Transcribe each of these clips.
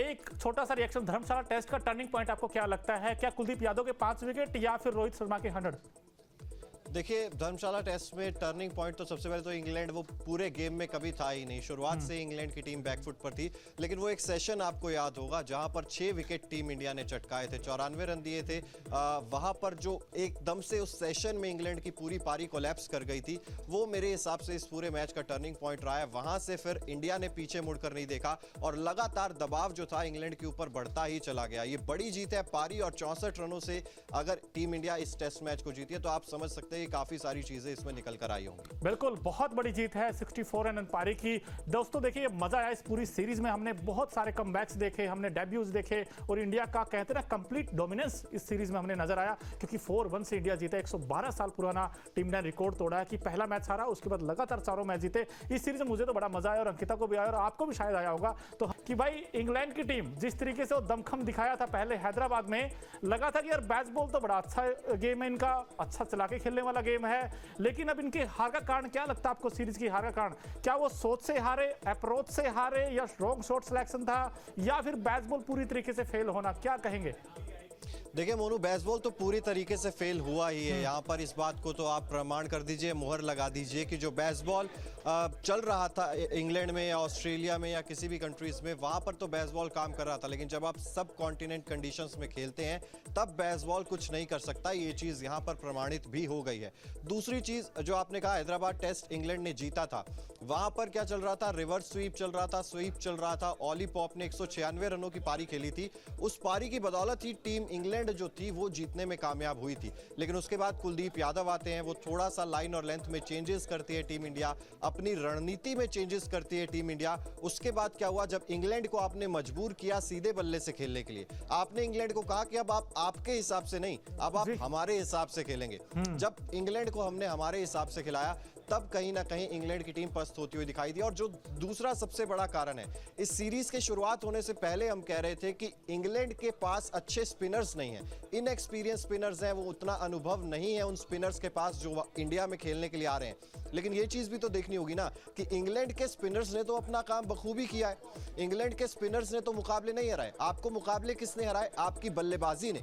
एक छोटा सा रिएक्शन, धर्मशाला टेस्ट का टर्निंग पॉइंट आपको क्या लगता है? क्या कुलदीप यादव के 5 विकेट या फिर रोहित शर्मा के 100? देखिए, धर्मशाला टेस्ट में टर्निंग पॉइंट तो सबसे पहले तो इंग्लैंड वो पूरे गेम में कभी था ही नहीं। शुरुआत से इंग्लैंड की टीम बैकफुट पर थी, लेकिन वो एक सेशन आपको याद होगा जहां पर 6 विकेट टीम इंडिया ने चटकाए थे, 94 रन दिए थे। वहां पर जो एकदम से उस सेशन में इंग्लैंड की पूरी पारी कोलैप्स कर गई थी, वो मेरे हिसाब से इस पूरे मैच का टर्निंग पॉइंट रहा है। वहां से फिर इंडिया ने पीछे मुड़कर नहीं देखा और लगातार दबाव जो था इंग्लैंड के ऊपर बढ़ता ही चला गया। ये बड़ी जीत है पारी, और 64 रनों से अगर टीम इंडिया इस टेस्ट मैच को जीती है तो आप समझ सकते हैं काफी सारी चीजें इसमें निकल कर आई होंगी। बिल्कुल, बहुत बड़ी जीत है 64 रन पारी की। दोस्तों देखिए, मजा आया इस पूरी सीरीज में। हमने बहुत सारे कमबैक्स देखे, हमने डेब्यूज देखे, और इंडिया का कहते हैं ना कंप्लीट डोमिनेंस इस सीरीज में हमने नजर आया, क्योंकि 4-1 से इंडिया जीता। 112 साल पुराना टीम ने रिकॉर्ड तोड़ा है कि पहला मैच हारा, उसके बाद लगातार चारों मैच जीते। इस सीरीज में मुझे तो बड़ा मजा आया, और अंकिता को भी आया, और आपको भी शायद आया होगा। तो कि भाई इंग्लैंड की टीम जिस तरीके से वो दमखम दिखाया था पहले हैदराबाद में, लगा था कि यार बेसबॉल तो बड़ा अच्छा गेम है इनका, अच्छा चला के खेलने वाला गेम है। लेकिन अब इनके हार का कारण क्या लगता है आपको? सीरीज की हार का कारण क्या वो सोच से हारे, अप्रोच से हारे, या रॉन्ग शॉट सिलेक्शन था, या फिर बेसबॉल पूरी तरीके से फेल होना? क्या कहेंगे? देखिए मोनू, बेसबॉल तो पूरी तरीके से फेल हुआ ही है। यहाँ पर इस बात को तो आप प्रमाण कर दीजिए, मोहर लगा दीजिए कि जो बेसबॉल चल रहा था इंग्लैंड में या ऑस्ट्रेलिया में या किसी भी कंट्रीज में, वहाँ पर तो बेसबॉल काम कर रहा था। लेकिन जब आप सब कॉन्टिनेंट कंडीशंस में खेलते हैं तब बेसबॉल कुछ नहीं कर सकता। ये चीज़ यहाँ पर प्रमाणित भी हो गई है। दूसरी चीज़ जो आपने कहा, हैदराबाद टेस्ट इंग्लैंड ने जीता था, वहाँ पर क्या चल रहा था? रिवर्स स्वीप चल रहा था, स्वीप चल रहा था। ऑली पॉप ने 196 रनों की पारी खेली थी। उस पारी की बदौलत ही टीम इंग्लैंड जो थी वो जीतने में कामयाब हुई थी। लेकिन उसके बाद कुलदीप यादव आते हैं, वो थोड़ा सा लाइन और लेंथ में चेंजेस करती है टीम इंडिया, अपनी रणनीति में चेंजेस करती है टीम इंडिया। उसके बाद क्या हुआ? जब इंग्लैंड को आपने मजबूर किया सीधे बल्ले से खेलने के लिए, आपने इंग्लैंड को कहा कि अब आप आपके हिसाब से नहीं, अब आप हमारे हिसाब से खेलेंगे। जब इंग्लैंड को हमने हमारे हिसाब से खिलाया, तब कहीं ना कहीं इंग्लैंड की टीम पस्त होती हुई दिखाई दी। और जो दूसरा सबसे बड़ा कारण है, इस सीरीज के शुरुआत होने से पहले हम कह रहे थे कि इंग्लैंड के पास अच्छे स्पिनर्स नहीं है, इनएक्सपीरियंस स्पिनर्स हैं, वो उतना अनुभव नहीं है उन स्पिनर्स के पास जो इंडिया में खेलने के लिए आ रहे हैं। लेकिन ये चीज भी तो देखनी होगी ना कि इंग्लैंड के स्पिनर्स ने तो अपना काम बखूबी किया है। इंग्लैंड के स्पिनर्स ने तो मुकाबले नहीं हराए। आपको मुकाबले किसने हराए? आपकी बल्लेबाजी ने।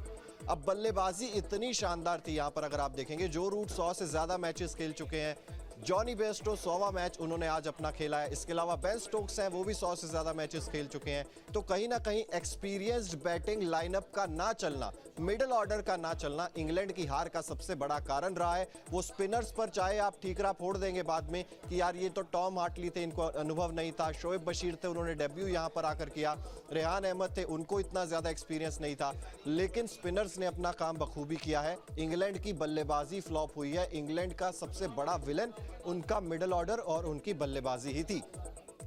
अब बल्लेबाजी इतनी शानदार थी यहाँ पर, अगर आप देखेंगे, जो रूट 100 से ज्यादा मैचेस खेल चुके हैं। जॉनी बेयरस्टो 100वां मैच उन्होंने आज अपना खेला है। इसके अलावा बेन स्टोक्स हैं, वो भी 100 से ज्यादा मैचेस खेल चुके हैं। तो कहीं ना कहीं एक्सपीरियंस्ड बैटिंग लाइनअप का ना चलना, मिडिल ऑर्डर का ना चलना इंग्लैंड की हार का सबसे बड़ा कारण रहा है। वो स्पिनर्स पर चाहे आप ठीकरा फोड़ देंगे बाद में कि यार ये तो टॉम हार्टली थे, इनको अनुभव नहीं था, शोएब बशीर थे, उन्होंने डेब्यू यहाँ पर आकर किया, रेहान अहमद थे, उनको इतना ज्यादा एक्सपीरियंस नहीं था, लेकिन स्पिनर्स ने अपना काम बखूबी किया है। इंग्लैंड की बल्लेबाजी फ्लॉप हुई है। इंग्लैंड का सबसे बड़ा विलन उनका मिडिल ऑर्डर और उनकी बल्लेबाजी ही थी।